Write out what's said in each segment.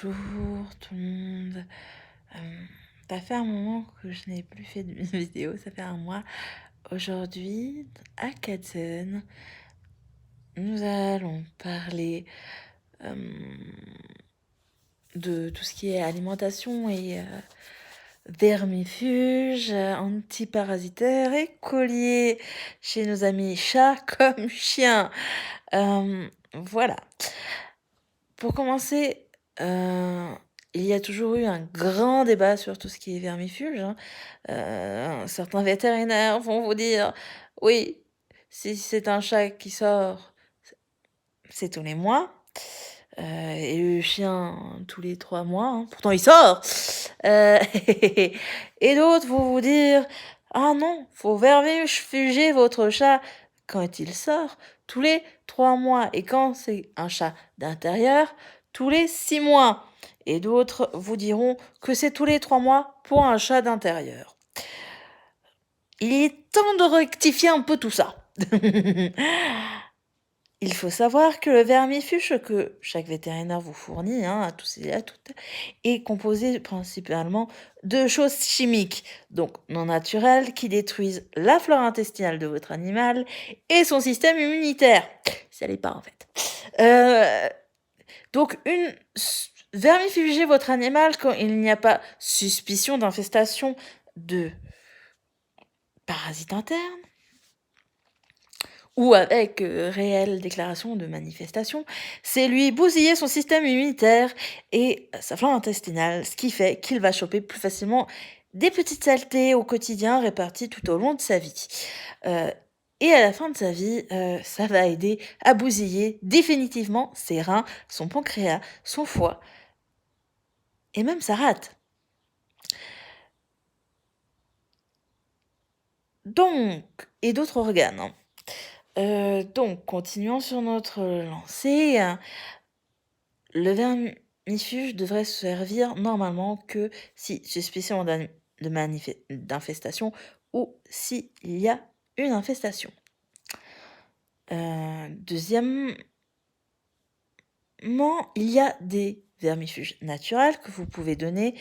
Bonjour tout le monde. Ça fait un moment que je n'ai plus fait de vidéo, ça fait un mois. Aujourd'hui, à Katzen, nous allons parler de tout ce qui est alimentation et vermifuge, antiparasitaire et collier chez nos amis chats comme chiens. Voilà. Pour commencer, il y a toujours eu un grand débat sur tout ce qui est vermifuge, hein. Certains vétérinaires vont vous dire: «Oui, si c'est un chat qui sort, c'est tous les mois, et le chien tous les 3 mois, hein, pourtant il sort!» Heu et d'autres vont vous dire: «Ah non, faut vermifuger votre chat quand il sort tous les 3 mois et quand c'est un chat d'intérieur, tous les 6 mois» et d'autres vous diront que c'est tous les 3 mois pour un chat d'intérieur. Il est temps de rectifier un peu tout ça. Il faut savoir que le vermifuge que chaque vétérinaire vous fournit, hein, à tous et à toutes, est composé principalement de choses chimiques, donc non naturelles, qui détruisent la flore intestinale de votre animal et son système immunitaire. Ça l'est pas en fait. Donc vermifuger votre animal quand il n'y a pas suspicion d'infestation de parasites internes ou avec réelle déclaration de manifestation, c'est lui bousiller son système immunitaire et sa flore intestinale, ce qui fait qu'il va choper plus facilement des petites saletés au quotidien réparties tout au long de sa vie. Et à la fin de sa vie, ça va aider à bousiller définitivement ses reins, son pancréas, son foie et même sa rate. Donc, et d'autres organes, hein. Donc, continuons sur notre lancée. Le vermifuge devrait servir normalement que si suspicion d'infestation ou s'il y a une infestation. Deuxièmement, il y a des vermifuges naturels que vous pouvez donner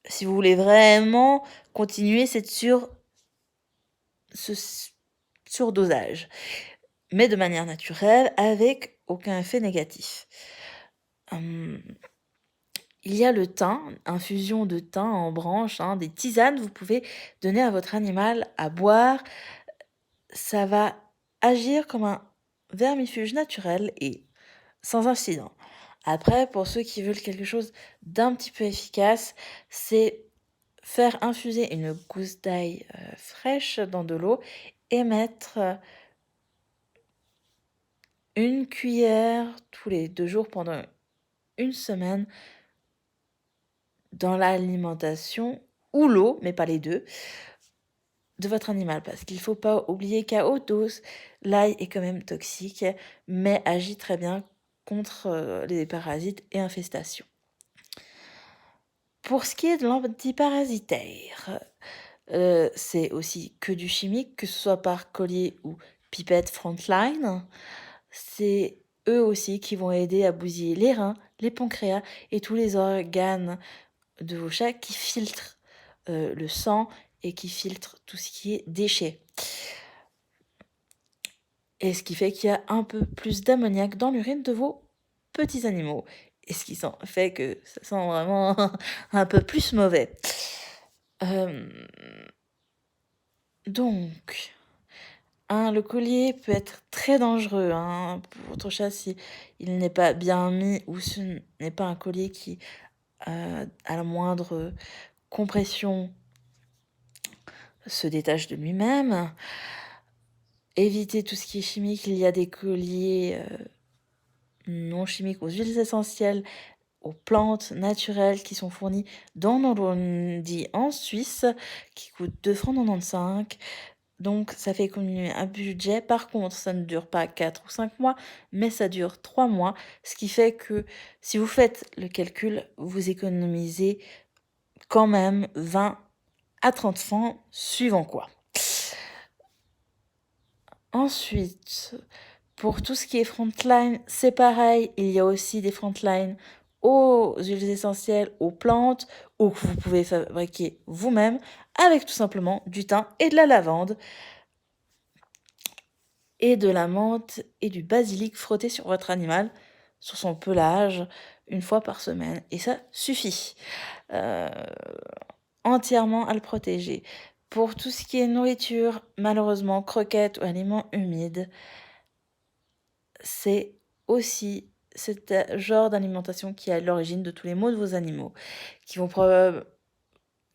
si vous voulez vraiment continuer ce surdosage, mais de manière naturelle avec aucun effet négatif. Il y a le thym, infusion de thym en branches, hein, des tisanes, vous pouvez donner à votre animal à boire. Ça va agir comme un vermifuge naturel et sans incident. Après, pour ceux qui veulent quelque chose d'un petit peu efficace, c'est faire infuser une gousse d'ail fraîche dans de l'eau et mettre une cuillère tous les 2 jours pendant une semaine dans l'alimentation ou l'eau, mais pas les 2, de votre animal. Parce qu'il ne faut pas oublier qu'à haute dose, l'ail est quand même toxique, mais agit très bien contre les parasites et infestations. Pour ce qui est de l'antiparasitaire, c'est aussi que du chimique, que ce soit par collier ou pipette Frontline. C'est eux aussi qui vont aider à bousiller les reins, les pancréas et tous les organes de vos chats qui filtrent le sang et qui filtrent tout ce qui est déchets. Et ce qui fait qu'il y a un peu plus d'ammoniac dans l'urine de vos petits animaux. Et ce qui fait que ça sent vraiment un peu plus mauvais. Donc, le collier peut être très dangereux pour votre chat si il n'est pas bien mis ou ce n'est pas un collier qui, à la moindre compression, se détache de lui-même. Évitez tout ce qui est chimique. Il y a des colliers non chimiques aux huiles essentielles, aux plantes naturelles qui sont fournies dans Normandie en Suisse, qui coûtent 2,95 €. Donc ça fait économiser un budget. Par contre, ça ne dure pas 4 ou 5 mois, mais ça dure 3 mois, ce qui fait que si vous faites le calcul, vous économisez quand même 20 à 30 francs, suivant quoi. Ensuite, pour tout ce qui est Frontline, c'est pareil, il y a aussi des Frontline aux huiles essentielles, aux plantes, ou que vous pouvez fabriquer vous-même avec tout simplement du thym et de la lavande et de la menthe et du basilic frotté sur votre animal, sur son pelage, une fois par semaine. Et ça suffit euh, entièrement à le protéger. Pour tout ce qui est nourriture, malheureusement, croquettes ou aliments humides, c'est aussi cet genre d'alimentation qui est à l'origine de tous les maux de vos animaux, qui vont,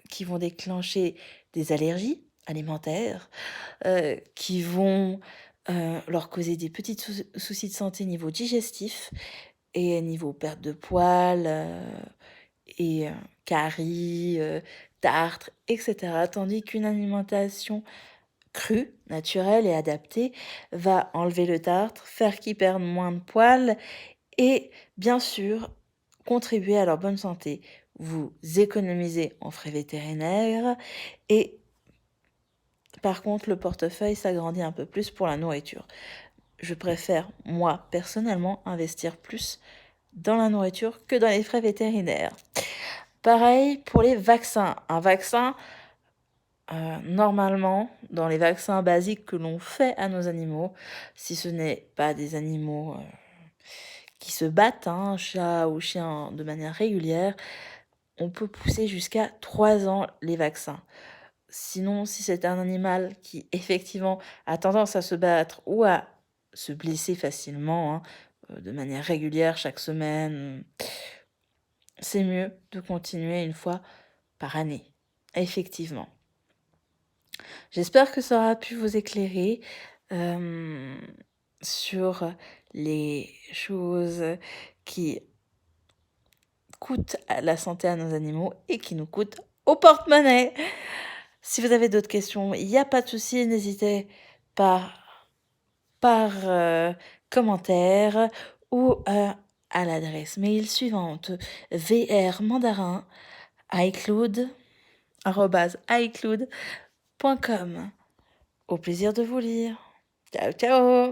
qui vont déclencher des allergies alimentaires, qui vont leur causer des petits soucis de santé niveau digestif et niveau perte de poils et caries, tartre, etc. Tandis qu'une alimentation crue, naturelle et adaptée va enlever le tartre, faire qu'ils perdent moins de poils et bien sûr contribuer à leur bonne santé. Vous économisez en frais vétérinaires et par contre le portefeuille s'agrandit un peu plus pour la nourriture. Je préfère, moi, personnellement, investir plus dans la nourriture que dans les frais vétérinaires. Pareil pour les vaccins. Un vaccin, normalement, dans les vaccins basiques que l'on fait à nos animaux, si ce n'est pas des animaux qui se battent, hein, chat ou chien, de manière régulière, on peut pousser jusqu'à 3 ans les vaccins. Sinon, si c'est un animal qui effectivement a tendance à se battre ou à se blesser facilement, hein, de manière régulière chaque semaine, c'est mieux de continuer une fois par année. Effectivement. J'espère que ça aura pu vous éclairer sur les choses qui coûtent à la santé à nos animaux et qui nous coûtent au porte-monnaie. Si vous avez d'autres questions, il n'y a pas de souci, n'hésitez pas par commentaire ou à l'adresse mail suivante vrmandarin@icloud.com. Au plaisir de vous lire. Ciao ciao.